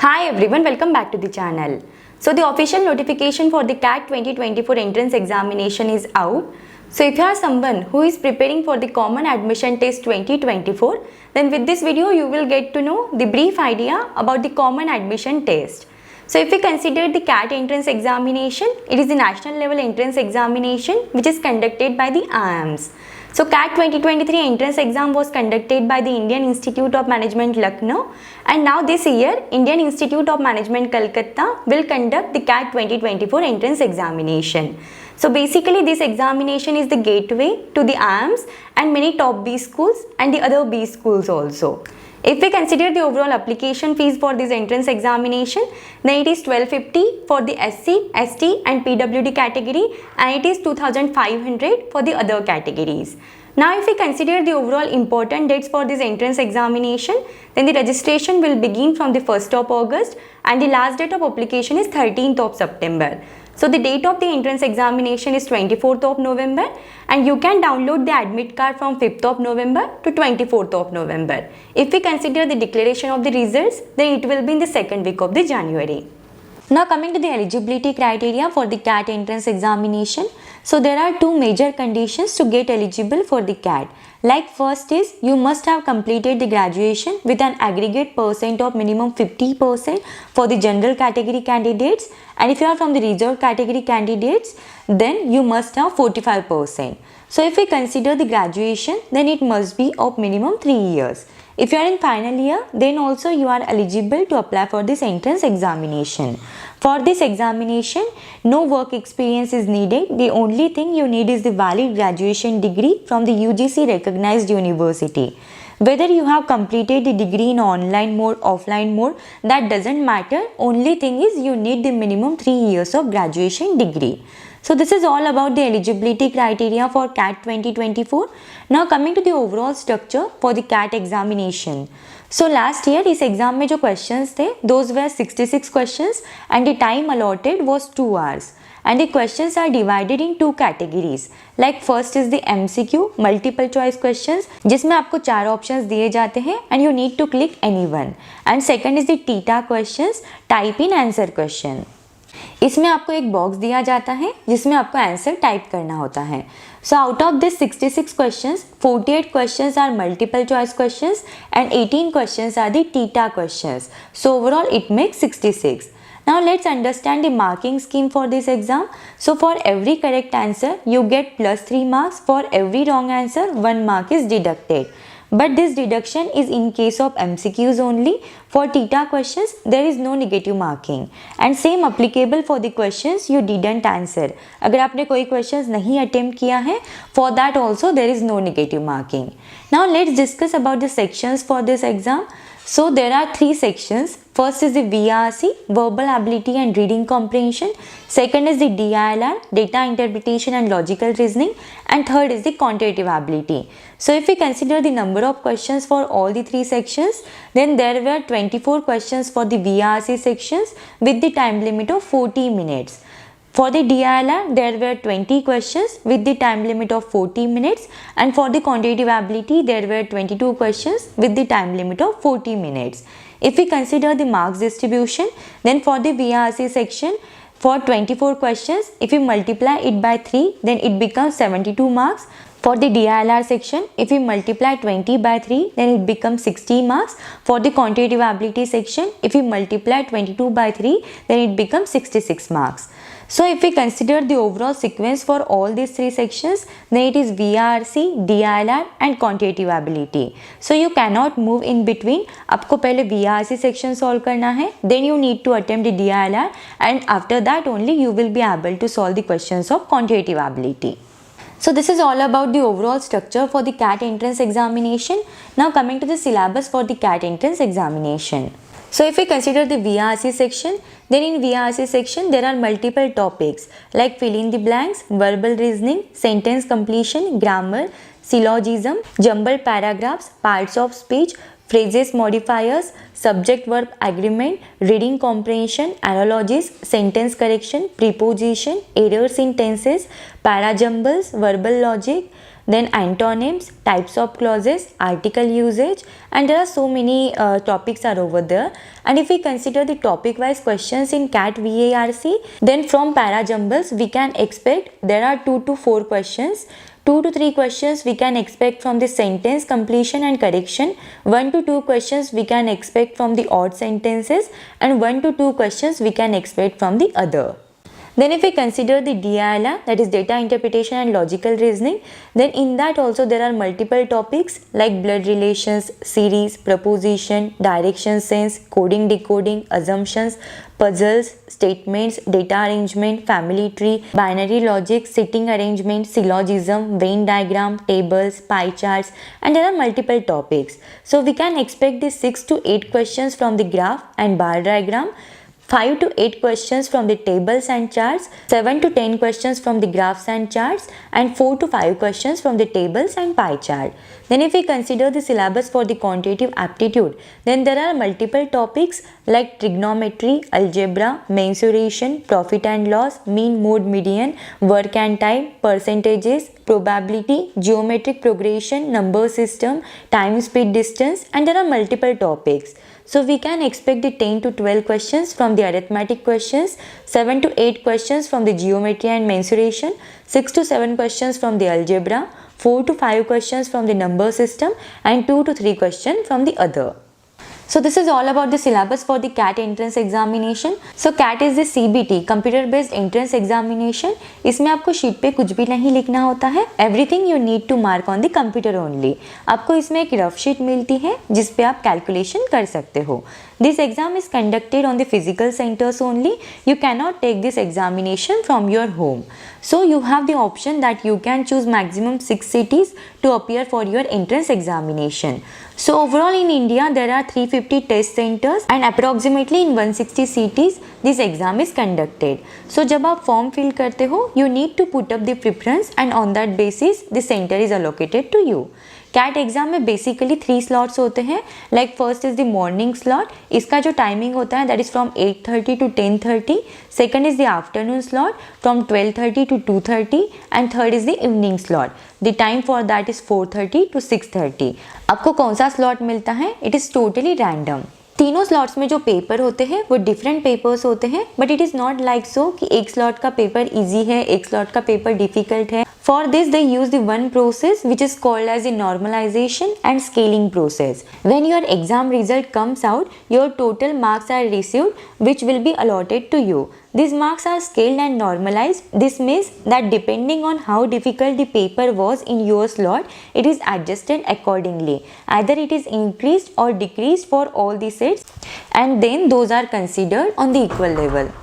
Hi everyone, welcome back to the channel. So the official notification for the CAT 2024 entrance examination is out. So if you are someone who is preparing for the Common Admission Test 2024, then with this video you will get to know the brief idea about the Common Admission Test. So if we consider the CAT entrance examination, it is the national level entrance examination which is conducted by the IIMS. So CAT 2023 entrance exam was conducted by the Indian Institute of Management Lucknow, and now this year Indian Institute of Management Kolkata will conduct the CAT 2024 entrance examination. So basically this examination is the gateway to the IIMS and many top B schools and the other B schools also. If we consider the overall application fees for this entrance examination, then it is 1250 for the SC, ST and PWD category, and it is 2500 for the other categories. Now if we consider the overall important dates for this entrance examination, then the registration will begin from the 1st of August and the last date of application is 13th of September. So the date of the entrance examination is 24th of November, and you can download the admit card from 5th of November to 24th of November. If we consider the declaration of the results, then it will be in the second week of the January. Now coming to the eligibility criteria for the CAT entrance examination. So there are two major conditions to get eligible for the CAT. Like first is you must have completed the graduation with an aggregate percent of minimum 50% for the general category candidates, and if you are from the reserved category candidates, then you must have 45%. So if we consider the graduation, then it must be of minimum 3 years. If you are in final year, then also you are eligible to apply for this entrance examination. For this examination, no work experience is needed. The only thing you need is the valid graduation degree from the UGC recognized university. Whether you have completed the degree in online mode, offline mode, that doesn't matter. Only thing is you need the minimum 3 years of graduation degree. So this is all about the eligibility criteria for CAT 2024. Now coming to the overall structure for the CAT examination. So last year इस exam में जो questions थे, those were 66 questions and the time allotted was 2 hours. And the questions are divided in two categories. Like first is the MCQ, multiple choice questions, जिसमें आपको 4 options दिए जाते हैं and you need to click any one. And second is the TITA questions, type in answer question. इसमें आपको एक box दिया जाता है जिसमें आपको आंसर टाइप करना होता है. So out of this 66 questions, 48 questions are multiple choice questions and 18 questions are the TITA questions. So overall it makes 66. Now let's understand the marking scheme for this exam. So for every correct answer you get plus 3 marks. For every wrong answer 1 mark is deducted. But this deduction is in case of MCQs only. For TITA questions there is no negative marking, and same applicable for the questions you didn't answer. अगर आपने कोई questions नहीं attempt किया है, for that also there is no negative marking. Now let's discuss about the sections for this exam. So there are 3 sections. First is the VRC, verbal ability and reading comprehension. Second is the DILR, data interpretation and logical reasoning. And third is the quantitative ability. So if we consider the number of questions for all the 3 sections, then there were 24 questions for the VRC sections with the time limit of 40 minutes. For the DILR, there were 20 questions with the time limit of 40 minutes, and for the quantitative ability, there were 22 questions with the time limit of 40 minutes. If we consider the marks distribution, then for the VRC section, for 24 questions, if we multiply it by 3, then it becomes 72 marks. For the DILR section, if we multiply 20 by 3, then it becomes 60 marks. For the quantitative ability section, if we multiply 22 by 3, then it becomes 66 marks. So if we consider the overall sequence for all these 3 sections, then it is VRC, DILR and quantitative ability. So you cannot move in between. आपको पहले VRC section solve करना है, then you need to attempt the DILR, and after that only you will be able to solve the questions of quantitative ability. So this is all about the overall structure for the CAT entrance examination. Now coming to the syllabus for the CAT entrance examination. So if we consider the VRC section, then in VRC section there are multiple topics like fill in the blanks, verbal reasoning, sentence completion, grammar, syllogism, jumbled paragraphs, parts of speech, phrases modifiers, subject verb agreement, reading comprehension, analogies, sentence correction, preposition, errors in tenses, parajumbles, verbal logic, then antonyms, types of clauses, article usage, and there are so many topics are over there. And if we consider the topic wise questions in CAT VARC, then from para jumbles we can expect there are 2 to 4 questions. 2 to 3 questions we can expect from the sentence completion and correction, 1 to 2 questions we can expect from the odd sentences, and 1 to 2 questions we can expect from the other. Then if we consider the DILR, that is data interpretation and logical reasoning, then in that also there are multiple topics like blood relations, series, proposition, direction sense, coding decoding, assumptions, puzzles, statements, data arrangement, family tree, binary logic, sitting arrangement, syllogism, Venn diagram, tables, pie charts, and there are multiple topics. So we can expect the 6 to 8 questions from the graph and bar diagram, 5 to 8 questions from the tables and charts, 7 to 10 questions from the graphs and charts, and 4 to 5 questions from the tables and pie chart. Then if we consider the syllabus for the quantitative aptitude, then there are multiple topics like trigonometry, algebra, mensuration, profit and loss, mean, mode, median, work and time, percentages, probability, geometric progression, number system, time, speed, distance, and there are multiple topics. So we can expect the 10 to 12 questions from the arithmetic questions, 7 to 8 questions from the geometry and mensuration, 6 to 7 questions from the algebra, 4 to 5 questions from the number system, and 2 to 3 questions from the other. So this is all about the syllabus for the CAT entrance examination. So CAT is the CBT computer based entrance examination. इसमें आपको sheet पे कुछ भी नहीं लिखना होता है. Everything you need to mark on the computer only. आपको इसमें एक रफ शीट मिलती है जिस पे आप कैलकुलेशन कर सकते हो. This exam is conducted on the physical centers only. You cannot take this examination from your home. So you have the option that you can choose maximum 6 cities to appear for your entrance examination. So overall in India there are 350 test centers and approximately in 160 cities this exam is conducted. So जब आप form fill करते हो, you need to put up the preference and on that basis the center is allocated to you. CAT exam में basically 3 slots होते हैं. Like first is the morning slot. इसका जो timing होता है that is from 8:30 to 10:30. Second is the afternoon slot from 12:30 to 2:30 and third is the evening slot. The time for that is 4:30 to 6:30. आपको कौन सा slot मिलता है? It is totally random. तीनों स्लॉट्स में जो पेपर होते हैं वो डिफरेंट पेपर्स होते हैं, but it is not like so कि एक स्लॉट का पेपर इजी है, एक स्लॉट का पेपर डिफिकल्ट है. For this they use the one process which is called as the normalization and scaling process. When your exam result comes out, your total marks are received which will be allotted to you. These marks are scaled and normalized. This means that depending on how difficult the paper was in your slot, it is adjusted accordingly. Either it is increased or decreased for all the sets and then those are considered on the equal level.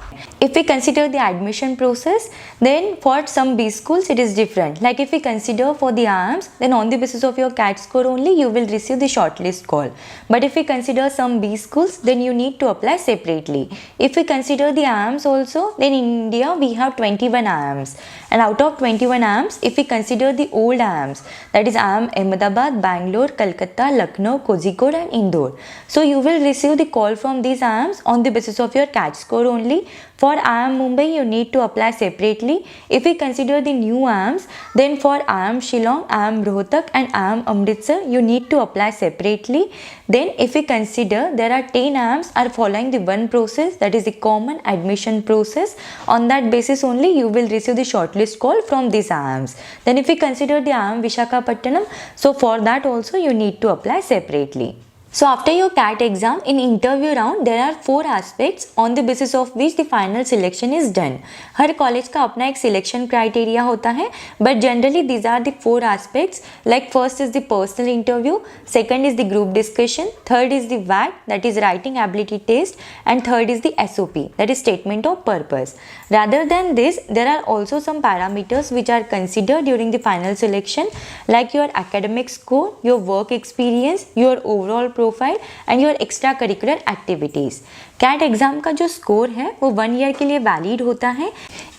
If we consider the admission process, then for some B schools it is different. Like if we consider for the IIMs, then on the basis of your CAT score only you will receive the shortlist call. But if we consider some B schools, then you need to apply separately. If we consider the IIMs also, then in India we have 21 IIMs. And out of 21 IIMs, if we consider the old IIMs, that is IIM Ahmedabad, Bangalore, Kolkata, Lucknow, Kozhikode and Indore. So you will receive the call from these IIMs on the basis of your CAT score only. For IIM Mumbai, you need to apply separately. If we consider the new IIMs, then for IIM Shillong, IIM Rohtak and IIM Amritsar, you need to apply separately. Then if we consider there are 10 IIMs are following the one process, that is the common admission process. On that basis only you will receive the shortlist call from these IIMs. Then if we consider the IIM Visakhapatnam, so for that also you need to apply separately. So after your CAT exam, in interview round there are 4 aspects on the basis of which the final selection is done. Her college का अपना एक selection criteria होता है, but generally these are the 4 aspects. Like first is the personal interview, second is the group discussion, third is the VAT, that is writing ability test, and third is the SOP, that is statement of purpose. Rather than this, there are also some parameters which are considered during the final selection, like your academic score, your work experience, your overall profile and your extra curricular activities. CAT exam का जो score है वो 1 year के लिए valid होता है.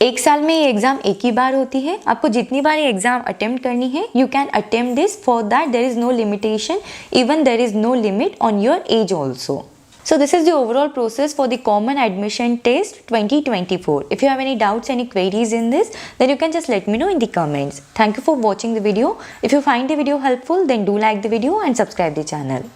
एक साल में ये एग्ज़ाम एक ही बार होती है. आपको जितनी बार ये एग्ज़ाम अटेम्प्ट करनी है you can attempt this. For that there is no limitation, even there is no limit on your age also. So this is the overall process for the Common Admission Test 2024. If you have any doubts, any queries in this, then you can just let me know in the comments. Thank you for watching the video. If you find the video helpful, then do like the video and subscribe the channel.